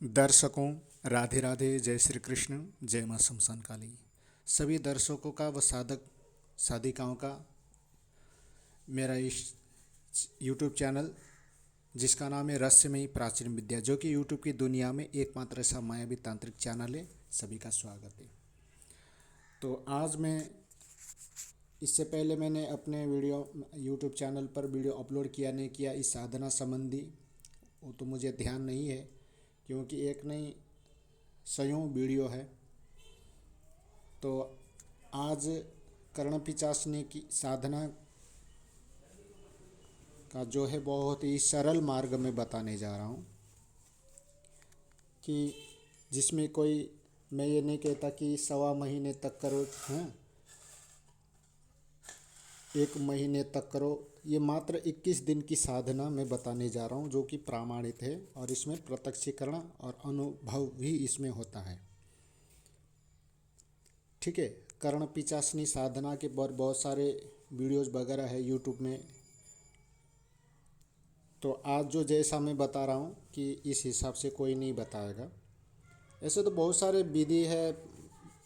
दर्शकों, राधे राधे, जय श्री कृष्ण, जय माँ शमशान काली। सभी दर्शकों का व साधक साधिकाओं का मेरा इस यूट्यूब चैनल जिसका नाम है रहस्यमयी प्राचीन विद्या, जो कि यूट्यूब की दुनिया में एकमात्र ऐसा मायावी तांत्रिक चैनल है, सभी का स्वागत है। तो आज मैं इससे पहले मैंने अपने वीडियो यूट्यूब चैनल पर वीडियो अपलोड किया नहीं किया इस साधना संबंधी, वो तो मुझे ध्यान नहीं है, क्योंकि एक नई स्वयं वीडियो है। तो आज कर्ण पिचासने की साधना का जो है बहुत ही सरल मार्ग में बताने जा रहा हूँ, कि जिसमें कोई, मैं ये नहीं कहता कि 1.25 महीने तक करो, हैं 1 महीने तक करो। ये मात्र 21 दिन की साधना मैं बताने जा रहा हूँ, जो कि प्रामाणित है और इसमें प्रत्यक्षीकरण और अनुभव भी इसमें होता है। ठीक है। कर्ण पिचासनी साधना के बहुत सारे वीडियोस वगैरह है यूट्यूब में। तो आज जो जैसा मैं बता रहा हूँ कि इस हिसाब से कोई नहीं बताएगा। ऐसे तो बहुत सारे विधि है,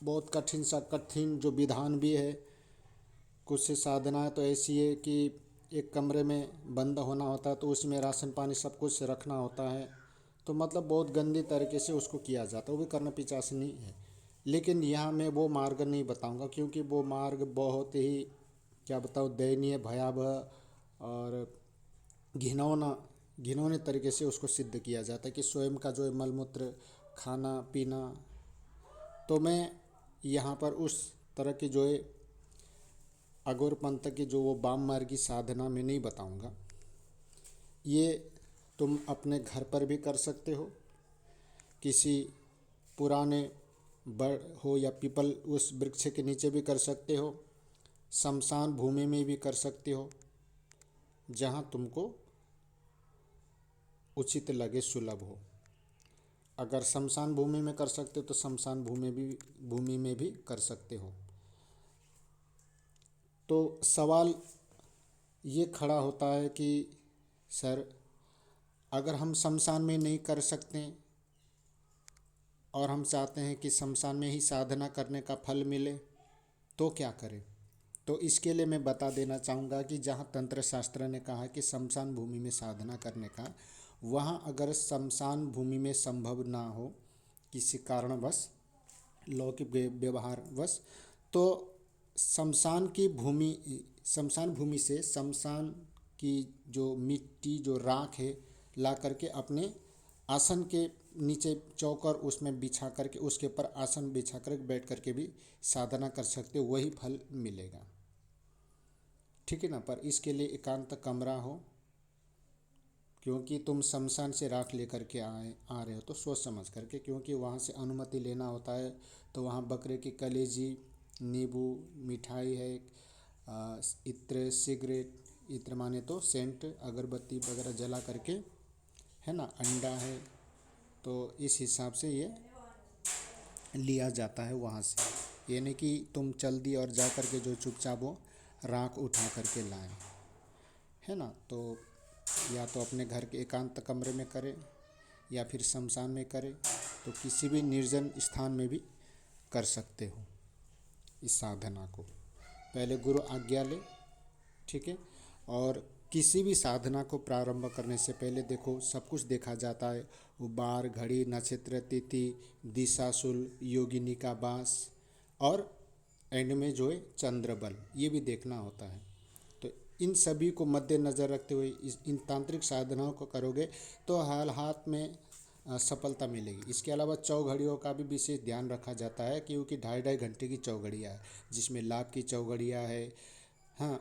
बहुत कठिन सा कठिन जो विधान भी है। कुछ से साधना तो ऐसी है कि एक कमरे में बंद होना होता है, तो उसमें राशन पानी सब कुछ रखना होता है। तो मतलब बहुत गंदी तरीके से उसको किया जाता है, वो भी कर्ण पिचासनी है। लेकिन यहाँ मैं वो मार्ग नहीं बताऊँगा, क्योंकि वो मार्ग बहुत ही, क्या बताऊँ, दयनीय, भयावह और घिनौने तरीके से उसको सिद्ध किया जाता है कि स्वयं का जो है मलमूत्र, खाना पीना। तो मैं यहाँ पर उस तरह की जो है अघोर पंथ की जो वो वाम मार्गी साधना में नहीं बताऊँगा। ये तुम अपने घर पर भी कर सकते हो, किसी पुराने बड़ हो या पीपल उस वृक्ष के नीचे भी कर सकते हो, शमशान भूमि में भी कर सकते हो, जहाँ तुमको उचित लगे, सुलभ हो। अगर शमशान भूमि में कर सकते हो तो शमशान भूमि में भी कर सकते हो। तो सवाल ये खड़ा होता है कि सर, अगर हम शमशान में नहीं कर सकते और हम चाहते हैं कि शमशान में ही साधना करने का फल मिले, तो क्या करें? तो इसके लिए मैं बता देना चाहूँगा कि जहाँ तंत्र शास्त्र ने कहा कि शमशान भूमि में साधना करने का, वहाँ अगर शमशान भूमि में संभव ना हो किसी कारणवश, लौकिक व्यवहारवश, तो शमशान भूमि से शमशान की जो मिट्टी, जो राख है, ला करके अपने आसन के नीचे चौकर उसमें बिछा करके, उसके ऊपर आसन बिछा कर बैठ करके भी साधना कर सकते हो, वही फल मिलेगा। ठीक है ना। पर इसके लिए एकांत कमरा हो, क्योंकि तुम शमशान से राख लेकर के आ रहे हो तो सोच समझ करके, क्योंकि वहाँ से अनुमति लेना होता है। तो वहाँ बकरे की कलेजी, नींबू, मिठाई है, इत्र, सिगरेट, इत्र माने तो सेंट, अगरबत्ती वगैरह जला करके, है ना, अंडा है। तो इस हिसाब से ये लिया जाता है वहाँ से। ये नहीं कि तुम चल दी और जा करके जो चुपचाप वो राख उठा करके लाए, है ना। तो या तो अपने घर के एकांत कमरे में करें या फिर शमशान में करें, तो किसी भी निर्जन स्थान में भी कर सकते हो इस साधना को। पहले गुरु आज्ञा ले, ठीक है। और किसी भी साधना को प्रारंभ करने से पहले देखो, सब कुछ देखा जाता है, वो बार, घड़ी, नक्षत्र, तिथि, दिशा, शूल, योगिनी का वास, और एंड में जो है चंद्र बल, ये भी देखना होता है। तो इन सभी को मद्देनज़र रखते हुए इन तांत्रिक साधनाओं को करोगे तो हाल हाथ में सफलता मिलेगी। इसके अलावा चौघड़ियों का भी विशेष ध्यान रखा जाता है, क्योंकि 2.5-2.5 घंटे की चौघड़ियाँ है, जिसमें लाभ की चौघड़ियाँ है, हाँ,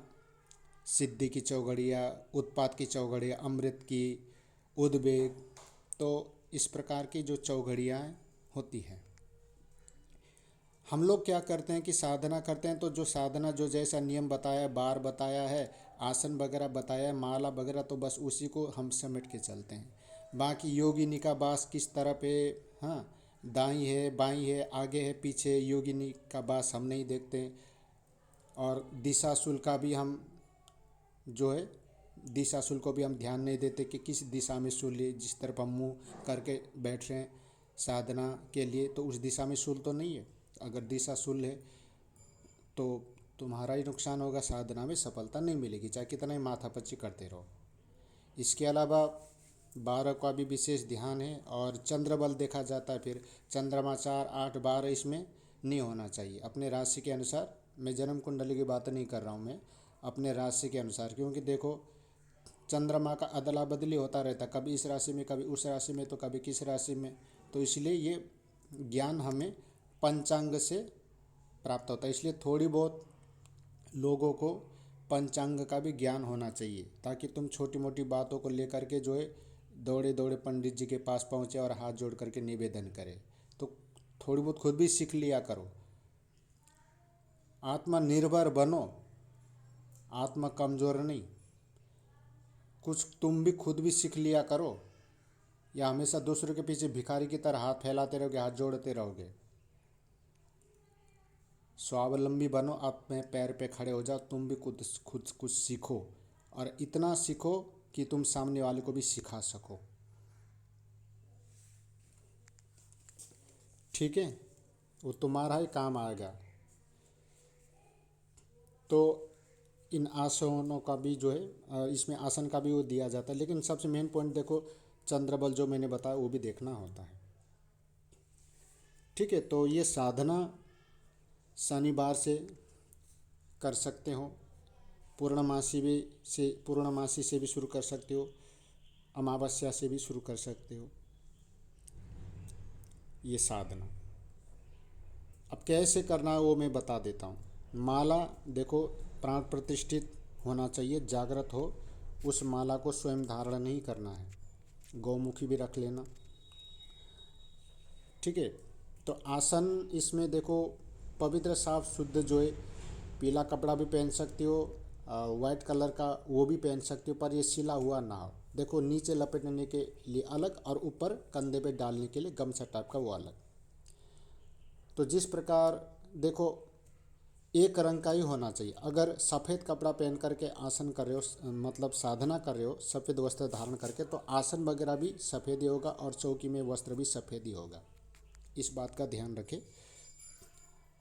सिद्धि की चौघड़ियाँ, उत्पात की चौघड़ियाँ, अमृत की, उद्वेग। तो इस प्रकार की जो चौघड़ियाँ होती हैं, हम लोग क्या करते हैं कि साधना करते हैं, तो जो साधना जो जैसा नियम बताया, बार बताया है, आसन वगैरह बताया है, माला वगैरह, तो बस उसी को हम समेट के चलते हैं। बाकी योगिनी का बास किस तरफ है, हाँ, दाई है, बाई है, आगे है, पीछे, योगिनी का बास हम नहीं देखते। और दिशाशूल का भी हम जो है, दिशाशूल को भी हम ध्यान नहीं देते कि किस दिशा में शूल है, जिस तरफ हम मुँह करके बैठ रहे हैं, साधना के लिए, तो उस दिशा में शूल तो नहीं है। अगर दिशा शूल है तो तुम्हारा ही नुकसान होगा, साधना में सफलता नहीं मिलेगी, चाहे कितना ही माथापच्ची करते रहो। इसके अलावा 12 का भी विशेष ध्यान है। और चंद्र बल देखा जाता है, फिर चंद्रमा 4, 8, 12 इसमें नहीं होना चाहिए। अपने राशि के अनुसार, मैं जन्म कुंडली की बात नहीं कर रहा हूँ, मैं अपने राशि के अनुसार, क्योंकि देखो चंद्रमा का अदला बदली होता रहता, कभी इस राशि में, कभी उस राशि में, तो कभी किस राशि में। तो इसलिए ये ज्ञान हमें पंचांग से प्राप्त होता है। इसलिए थोड़ी बहुत लोगों को पंचांग का भी ज्ञान होना चाहिए, ताकि तुम छोटी मोटी बातों को लेकर के जो है दौड़े दौड़े पंडित जी के पास पहुँचे और हाथ जोड़ करके निवेदन करें। तो थोड़ी बहुत खुद भी सीख लिया करो, आत्मनिर्भर बनो, आत्मा कमज़ोर नहीं। कुछ तुम भी खुद भी सीख लिया करो, या हमेशा दूसरों के पीछे भिखारी की तरह हाथ फैलाते रहोगे, हाथ जोड़ते रहोगे। स्वावलंबी बनो, अपने पैर पे खड़े हो जाओ, तुम भी खुद खुद कुछ सीखो, और इतना सीखो कि तुम सामने वाले को भी सिखा सको। ठीक है, वो तुम्हारा ही काम आएगा। तो इन आसनों का भी जो है, इसमें आसन का भी वो दिया जाता है, लेकिन सबसे मेन पॉइंट देखो चंद्रबल जो मैंने बताया वो भी देखना होता है। ठीक है, तो ये साधना शनिवार से कर सकते हो, पूर्णमासी से भी शुरू कर सकते हो, अमावस्या से भी शुरू कर सकते हो ये साधना। अब कैसे करना है वो मैं बता देता हूँ। माला देखो प्राण प्रतिष्ठित होना चाहिए, जागृत हो, उस माला को स्वयं धारण नहीं करना है, गौमुखी भी रख लेना। ठीक है, तो आसन इसमें देखो पवित्र साफ शुद्ध जो है, पीला कपड़ा भी पहन सकते हो, वाइट कलर का वो भी पहन सकते हो, पर ये सिला हुआ ना हो। देखो नीचे लपेटने के लिए अलग और ऊपर कंधे पे डालने के लिए गमछा टाइप का वो अलग। तो जिस प्रकार देखो एक रंग का ही होना चाहिए। अगर सफ़ेद कपड़ा पहन करके आसन कर रहे हो, मतलब साधना कर रहे हो सफ़ेद वस्त्र धारण करके, तो आसन वगैरह भी सफ़ेद ही होगा और चौकी में वस्त्र भी सफ़ेद ही होगा। इस बात का ध्यान रखें।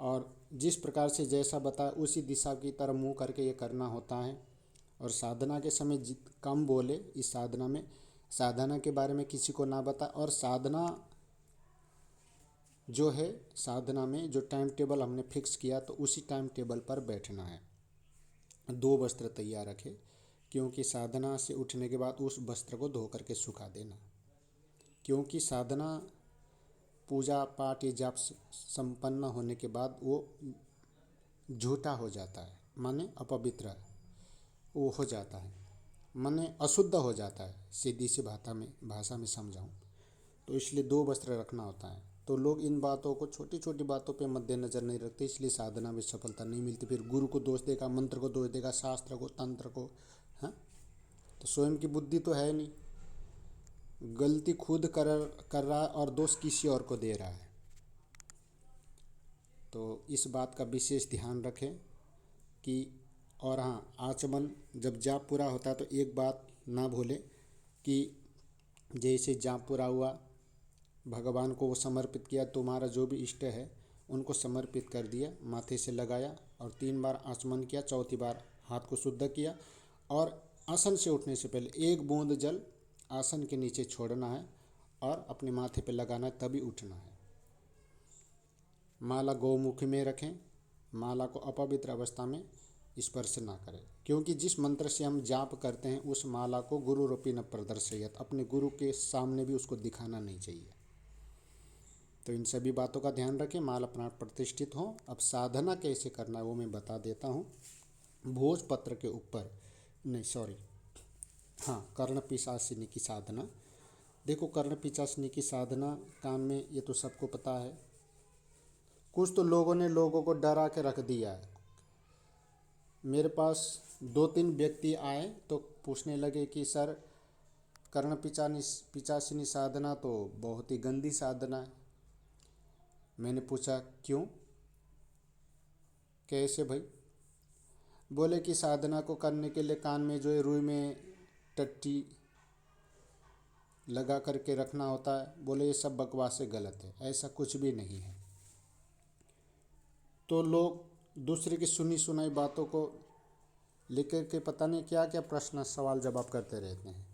और जिस प्रकार से जैसा बताया उसी दिशा की तरफ मुँह करके ये करना होता है। और साधना के समय कम बोले, इस साधना में साधना के बारे में किसी को ना बता। और साधना जो है, साधना में जो टाइम टेबल हमने फिक्स किया तो उसी टाइम टेबल पर बैठना है। 2 वस्त्र तैयार रखें, क्योंकि साधना से उठने के बाद उस वस्त्र को धो करके सुखा देना, क्योंकि साधना पूजा पाठ या जाप संपन्न होने के बाद वो झूठा हो जाता है, माने अपवित्र वो हो जाता है, माने अशुद्ध हो जाता है, सीधी सी भाषा में समझाऊँ तो। इसलिए 2 वस्त्र रखना होता है। तो लोग इन बातों को, छोटी छोटी बातों पे मद्देनजर नहीं रखते, इसलिए साधना में सफलता नहीं मिलती। फिर गुरु को दोष देगा, मंत्र को दोष देगा, शास्त्र को, तंत्र को, हाँ। तो स्वयं की बुद्धि तो है नहीं, गलती खुद कर रहा है और दोष किसी और को दे रहा है। तो इस बात का विशेष ध्यान रखें कि, और हाँ, आचमन जब जाप पूरा होता है तो एक बात ना भूलें कि जैसे जाप पूरा हुआ, भगवान को वो समर्पित किया, तुम्हारा जो भी इष्ट है उनको समर्पित कर दिया, माथे से लगाया और 3 बार आचमन किया, चौथी बार हाथ को शुद्ध किया। और आसन से उठने से पहले 1 बूंद जल आसन के नीचे छोड़ना है और अपने माथे पे लगाना है, तभी उठना है। माला गौमुखी में रखें, माला को अपवित्र अवस्था में स्पर्श ना करें, क्योंकि जिस मंत्र से हम जाप करते हैं उस माला को गुरु रूपी न प्रदर्शयत, अपने गुरु के सामने भी उसको दिखाना नहीं चाहिए। तो इन सभी बातों का ध्यान रखें, माला प्राण प्रतिष्ठित हो। अब साधना कैसे करना है वो मैं बता देता हूँ। भोजपत्र के ऊपर, नहीं सॉरी, हाँ, कर्ण पिशाचिनी की साधना। देखो कर्ण पिशाचिनी की साधना कान में, ये तो सबको पता है। कुछ तो लोगों ने लोगों को डरा के रख दिया है। मेरे पास 2-3 व्यक्ति आए तो पूछने लगे कि सर कर्ण पिशाचिनी साधना तो बहुत ही गंदी साधना है। मैंने पूछा क्यों, कैसे भाई? बोले कि साधना को करने के लिए कान में जो है रुई में टट्टी लगा करके रखना होता है, बोले ये सब बकवास है, गलत है, ऐसा कुछ भी नहीं है। तो लोग दूसरे की सुनी सुनाई बातों को लेकर के पता नहीं क्या क्या प्रश्न सवाल जवाब करते रहते हैं।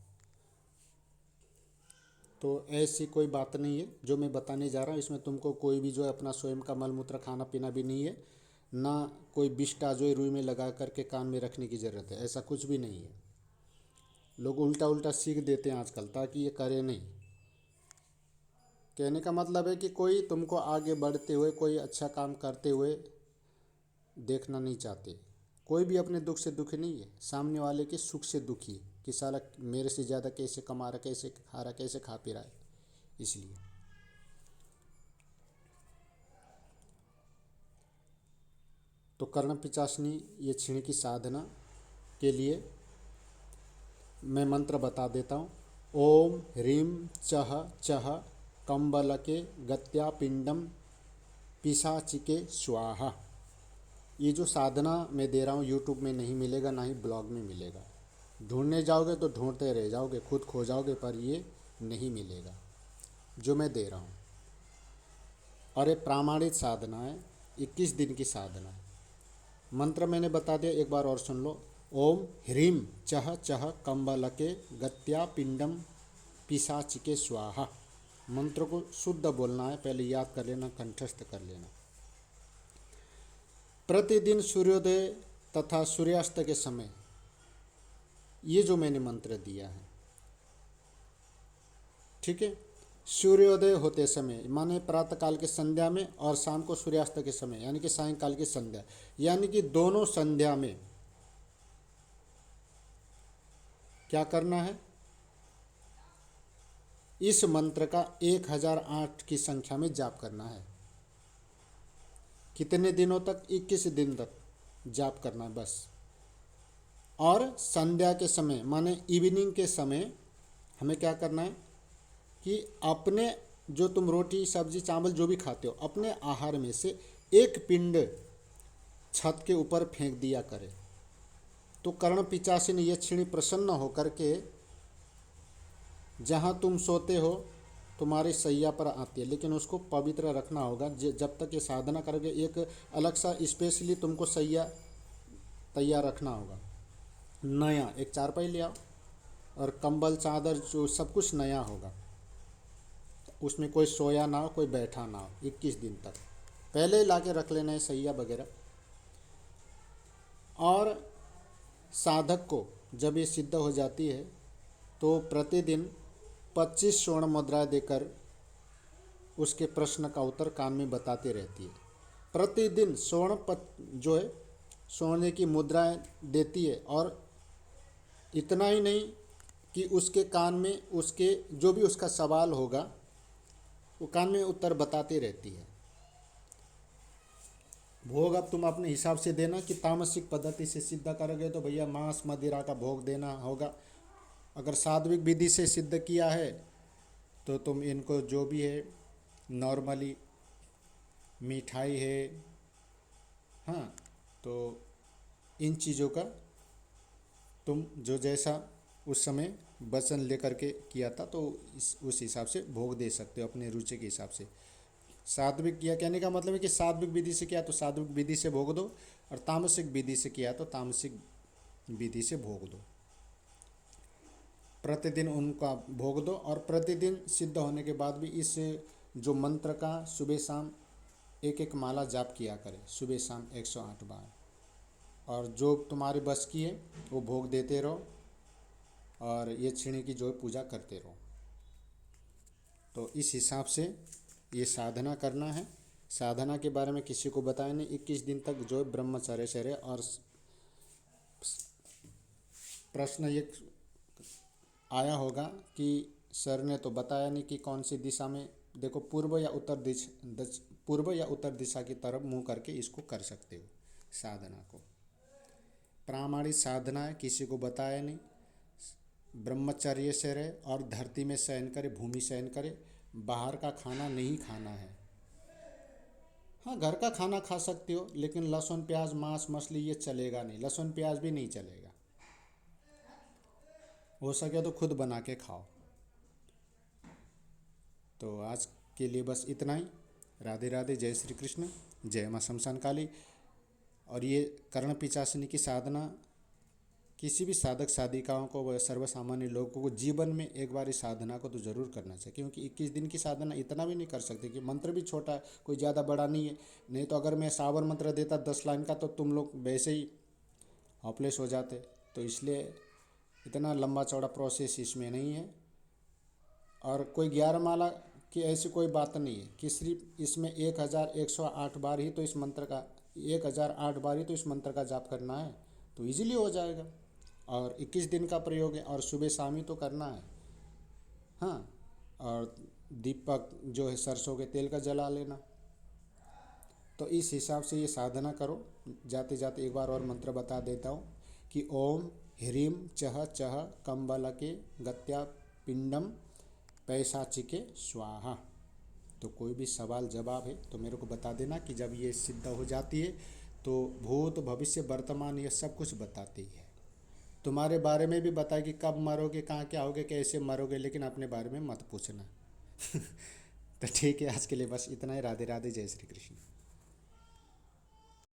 तो ऐसी कोई बात नहीं है जो मैं बताने जा रहा हूँ। इसमें तुमको कोई भी जो है अपना स्वयं का मल मूत्र खाना पीना भी नहीं है, ना कोई बिष्टा जो है रुई में लगा करके कान में रखने की ज़रूरत है, ऐसा कुछ भी नहीं है। लोग उल्टा उल्टा सीख देते हैं आजकल, ताकि ये करे नहीं। कहने का मतलब है कि कोई तुमको आगे बढ़ते हुए, कोई अच्छा काम करते हुए देखना नहीं चाहते। कोई भी अपने दुख से दुखी नहीं है, सामने वाले के सुख से दुखी है कि साला मेरे से ज़्यादा कैसे कमा रहा, कैसे खा रहा, कैसे खा पी रहा है। इसलिए तो कर्ण पिचासनी ये क्षीण की साधना के लिए मैं मंत्र बता देता हूँ। ओम ह्रीम चह चह कंबलके गत्या पिंडम पिशाचिके स्वाहा। ये जो साधना मैं दे रहा हूँ यूट्यूब में नहीं मिलेगा, ना ही ब्लॉग में मिलेगा। ढूंढने जाओगे तो ढूंढते रह जाओगे, खुद खो जाओगे, पर ये नहीं मिलेगा जो मैं दे रहा हूँ। और ये प्रामाणिक साधना है, 21 दिन की साधना है। मंत्र मैंने बता दिया, एक बार और सुन लो। ओम ह्रीम चह चह कंबलके गत्या पिंडम पिशाचिके स्वाहा। मंत्र को शुद्ध बोलना है, पहले याद कर लेना, कंठस्थ कर लेना। प्रतिदिन सूर्योदय तथा सूर्यास्त के समय ये जो मैंने मंत्र दिया है, ठीक है, सूर्योदय होते समय माने प्रातःकाल के संध्या में, और शाम को सूर्यास्त के समय यानी कि सायंकाल की संध्या, यानी कि दोनों संध्या में क्या करना है, इस मंत्र का 1008 की संख्या में जाप करना है। कितने दिनों तक? 21 दिन तक जाप करना है बस। और संध्या के समय माने इवनिंग के समय हमें क्या करना है कि अपने जो तुम रोटी सब्जी चावल जो भी खाते हो, अपने आहार में से एक पिंड छत के ऊपर फेंक दिया करे। तो कर्ण पिचासिनी ये क्षीणी प्रसन्न होकर के जहाँ तुम सोते हो तुम्हारी सैया पर आती है, लेकिन उसको पवित्र रखना होगा। जब तक ये साधना करोगे, एक अलग सा स्पेशली तुमको सैया तैयार रखना होगा। नया एक चारपाई ले आओ, और कंबल चादर जो सब कुछ नया होगा, उसमें कोई सोया ना हो, कोई बैठा ना हो। 21 दिन तक पहले ला के रख लेना है सैया वगैरह। और साधक को जब ये सिद्ध हो जाती है तो प्रतिदिन 25 स्वर्ण मुद्राएं देकर उसके प्रश्न का उत्तर कान में बताती रहती है। प्रतिदिन जो है सोने की मुद्राएं देती है। और इतना ही नहीं कि उसके कान में उसके जो भी उसका सवाल होगा वो कान में उत्तर बताती रहती है। भोग अब तुम अपने हिसाब से देना कि तामसिक पद्धति से सिद्ध करोगे तो भैया मांस मदिरा का भोग देना होगा। अगर सात्विक विधि से सिद्ध किया है तो तुम इनको जो भी है नॉर्मली मिठाई है, हाँ, तो इन चीज़ों का तुम जो जैसा उस समय वचन लेकर के किया था तो उस हिसाब से भोग दे सकते हो अपने रुचि के हिसाब से। सात्विक किया कहने का मतलब है कि सात्विक विधि से किया तो सात्विक विधि से भोग दो, और तामसिक विधि से किया तो तामसिक विधि से भोग दो। प्रतिदिन उनका भोग दो, और प्रतिदिन सिद्ध होने के बाद भी इस जो मंत्र का सुबह शाम एक एक माला जाप किया करें, सुबह शाम 108 बार। और जो तुम्हारे बस की है वो भोग देते रहो, और ये क्षीणी की जो है पूजा करते रहो। तो इस हिसाब से ये साधना करना है। साधना के बारे में किसी को बताया नहीं। 21 दिन तक जो है ब्रह्मचर्य से रहे। और प्रश्न ये आया होगा कि सर ने तो बताया नहीं कि कौन सी दिशा में, देखो पूर्व या उत्तर दिशा की तरफ मुंह करके इसको कर सकते हो साधना को। प्रामाणिक साधना है, किसी को बताया नहीं। ब्रह्मचर्य से रहे और धरती में शयन करे, भूमि शयन करे। बाहर का खाना नहीं खाना है। हाँ, घर का खाना खा सकते हो, लेकिन लहसुन प्याज मांस मछली ये चलेगा नहीं। लहसुन प्याज भी नहीं चलेगा। हो सके तो खुद बना के खाओ। तो आज के लिए बस इतना ही। राधे राधे, जय श्री कृष्ण, जय माँ शमशान काली। और ये कर्ण पिशाचिनी की साधना किसी भी साधक साधिकाओं को व सर्वसामान्य लोगों को जीवन में एक बार इस साधना को तो ज़रूर करना चाहिए, क्योंकि 21 दिन की साधना इतना भी नहीं कर सकते कि मंत्र भी छोटा है, कोई ज़्यादा बड़ा नहीं है। नहीं तो अगर मैं सावर मंत्र देता 10 लाइन का तो तुम लोग वैसे ही हॉपलेस हो जाते। तो इसलिए इतना लंबा चौड़ा प्रोसेस इसमें नहीं है। और कोई 11 माला की ऐसी कोई बात नहीं है कि सिर्फ इसमें 1108 बार ही तो इस मंत्र का 1008 बार ही तो इस मंत्र का जाप करना है, तो इजीली हो जाएगा। और 21 दिन का प्रयोग है और सुबह शाम ही तो करना है। हाँ, और दीपक जो है सरसों के तेल का जला लेना। तो इस हिसाब से ये साधना करो। जाते जाते एक बार और मंत्र बता देता हूँ कि ओम ह्रीम चह चह कंबलके गत्या पिंडम पैशाचिके स्वाहा। तो कोई भी सवाल जवाब है तो मेरे को बता देना कि जब ये सिद्ध हो जाती है तो भूत भविष्य वर्तमान ये सब कुछ बताती है। तुम्हारे बारे में भी बताए कि कब मरोगे, कहाँ क्या होगे, कैसे मरोगे, लेकिन अपने बारे में मत पूछना। तो ठीक है, आज के लिए बस इतना ही। राधे राधे, जय श्री कृष्ण।